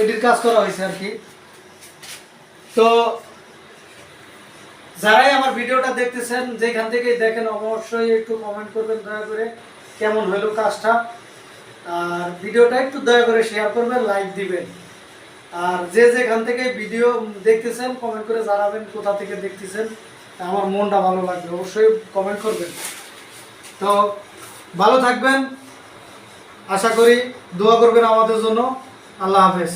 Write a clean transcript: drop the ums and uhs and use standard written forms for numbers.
এডির কাজ করা হয়েছে আর কি। তো যারাই আমার ভিডিওটা দেখতেছেন যেখান থেকেই দেখেন অবশ্যই একটু কমেন্ট করবেন দয়া করে কেমন হলো কাজটা, আর ভিডিওটা একটু দয়া করে শেয়ার করবেন, লাইক দিবেন। আর যে যেখান থেকে ভিডিও দেখতেছেন কমেন্ট করে জানাবেন কোথা থেকে দেখতেছেন, আমার মনটা ভালো লাগবে, অবশ্যই কমেন্ট করবেন। তো ভালো থাকবেন, আশা করি দোয়া করবেন আমাদের জন্য। আল্লাহ হাফেজ।